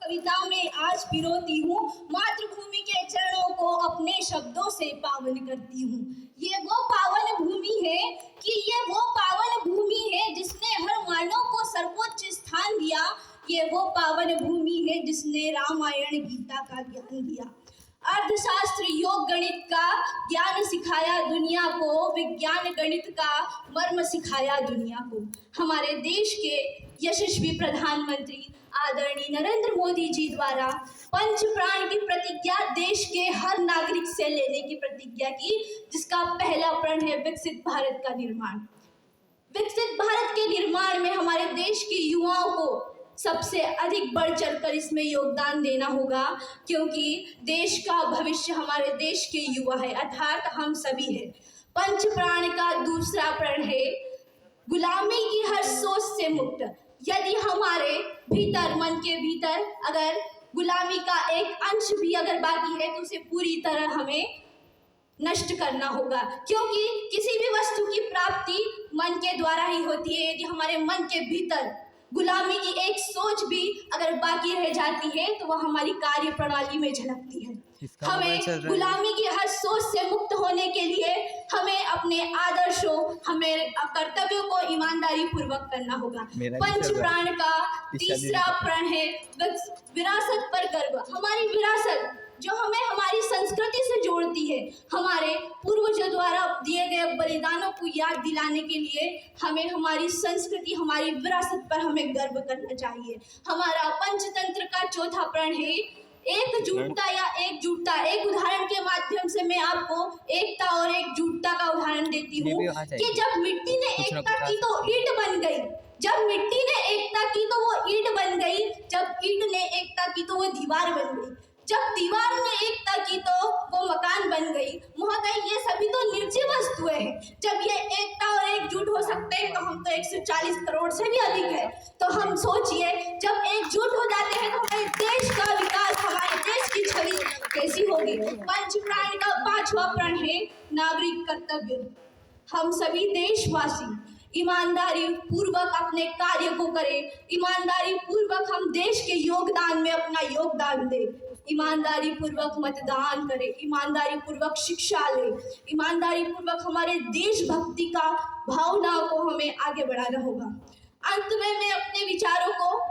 कविता में आज पिरोती हूँ, मातृभूमि के चरणों को अपने शब्दों से पावन करती हूँ। ये वो पावन भूमि है कि ये वो पावन भूमि है जिसने हर मानव को सर्वोच्च स्थान दिया। ये वो पावन भूमि है जिसने रामायण गीता का ज्ञान दिया। अर्थशास्त्र योग गणित का ज्ञान सिखाया दुनिया को, विज्ञान गणित का मर्म सिखाया दुनिया को। हमारे देश के यशस्वी प्रधानमंत्री आदरणीय नरेंद्र मोदी जी द्वारा पंच प्राण की प्रतिज्ञा देश के हर नागरिक से लेने की प्रतिज्ञा की, जिसका पहला प्रण है विकसित भारत का निर्माण। विकसित भारत के निर्माण में हमारे देश के युवाओं को सबसे अधिक बढ़ चढ़कर इसमें योगदान देना होगा, क्योंकि देश का भविष्य हमारे देश के युवा है, अर्थात हम सभी हैं। पंच प्राण का दूसरा प्रण है गुलामी की हर सोच से मुक्त। यदि हमारे भीतर, मन के भीतर अगर गुलामी का एक अंश भी अगर बाकी है तो उसे पूरी तरह हमें नष्ट करना होगा, क्योंकि किसी भी वस्तु की प्राप्ति मन के द्वारा ही होती है। यदि हमारे मन के भीतर गुलामी की एक सोच भी अगर बाकी रह जाती है तो वह हमारी कार्य प्रणाली में झलकती है। हमें गुलामी की हर सोच से मुक्त होने के लिए हमें अपने आदर्शों, हमें कर्तव्यों को ईमानदारी पूर्वक करना होगा। पंच प्राण का तीसरा प्रण है विरासत पर गर्व। हमारी विरासत जो हमें हमारी संस्कृति से जोड़ती है, हमारे पूर्वजों द्वारा दिए गए बलिदानों को याद दिलाने के लिए हमें हमारी संस्कृति, हमारी विरासत पर हमें गर्व करना चाहिए। हमारा पंचतंत्र का चौथा प्रण है एकजुटता या एकजुटता। एक उदाहरण के माध्यम से मैं आपको एकता और एकजुटता का उदाहरण देती हूँ कि जब मिट्टी ने एकता की तो ईंट बन गई। जब मिट्टी ने एकता की तो वो ईंट बन गई। जब ईंट ने एकता की तो वो दीवार बन गई। जब दीवार ने एकता की तो वो मकान बन गई। महोदय, ये सभी तो निर्जीव वस्तुएं हैं। जब ये एकता और एकजुट हो सकते हैं तो हम तो 140 करोड़ से भी अधिक है। तो हम सोचिए, जब एकजुट हो जाते हैं तो हमारे देश का विकास, हमारे देश की छवि कैसी होगी। पंच प्राण का पांचवा प्रण है नागरिक कर्तव्य। हम सभी देशवासी ईमानदारी पूर्वक अपने कार्य को करें, ईमानदारी पूर्वक हम देश के योगदान में अपना योगदान दें, ईमानदारी पूर्वक मतदान करें, ईमानदारी पूर्वक शिक्षा लें, ईमानदारी पूर्वक हमारे देशभक्ति का भावना को हमें आगे बढ़ाना होगा। अंत में मैं अपने विचारों को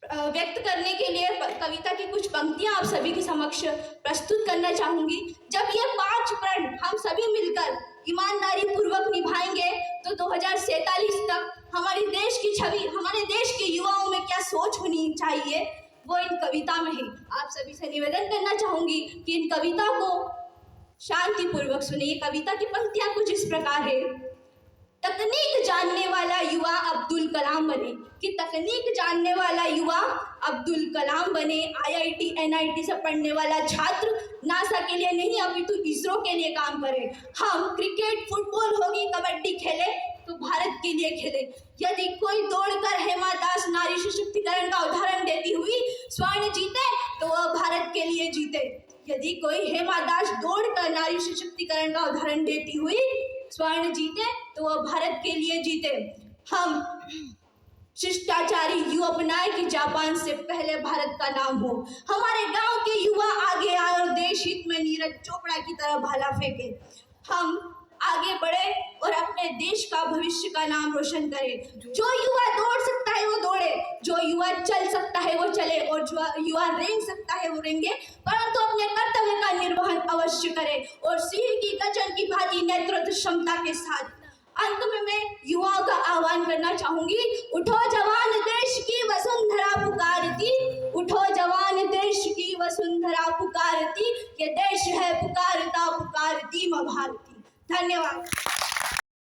व्यक्त करने के लिए कविता की कुछ पंक्तियां आप सभी के समक्ष प्रस्तुत करना चाहूंगी। जब ये पांच प्रण हम सभी मिलकर ईमानदारी पूर्वक निभाएंगे तो 2047 तक हमारे देश की छवि, हमारे देश के युवाओं में क्या सोच होनी चाहिए, वो इन कविता में है। आप सभी से निवेदन करना चाहूंगी कि इन कविता को शांतिपूर्वक सुनिए। कविता की पंक्तियां कुछ इस प्रकार है। तकनीक जानने वाला युवा अब्दुल कलाम बने, कि तकनीक जानने वाला युवा अब्दुल कलाम बने। IIT NIT से पढ़ने वाला छात्र नासा के लिए नहीं अपितु इसरो के लिए काम करे। हम क्रिकेट, फुटबॉल, हॉकी, कबड्डी खेले तो भारत के लिए खेले। यदि कोई दौड़कर हेमा दास नारी सशक्तिकरण का उदाहरण देती हुई स्वर्ण जीते तो वह भारत के लिए जीते। यदि कोई हेमा दास दौड़कर नारी सशक्तिकरण का उदाहरण देती हुई स्वर्ण जीते तो वह भारत के लिए जीते। हम शिष्टाचारी युवा बनाए कि जापान से पहले भारत का नाम हो। हमारे गांव के युवा आगे आए और देश हित में नीरज चोपड़ा की तरह भाला फेंके। हम आगे बढ़े और अपने देश का भविष्य का नाम रोशन करें। जो युवा दौड़ सकता है वो दौड़े, जो युवा चल सकता है वो चले, और जो युवा रेंग सकता है वो रेंगे, परंतु अपने कर्तव्य का निर्वहन अवश्य करे और सिर की गजन की भांति नेतृत्व क्षमता के साथ। अंत में मैं युवाओं का आह्वान करना चाहूंगी, उठो जवान देश की वसुंधरा पुकारती, उठो जवान देश की वसुंधरा पुकारती, ये देश है पुकारता पुकारती मां भारती। धन्यवाद।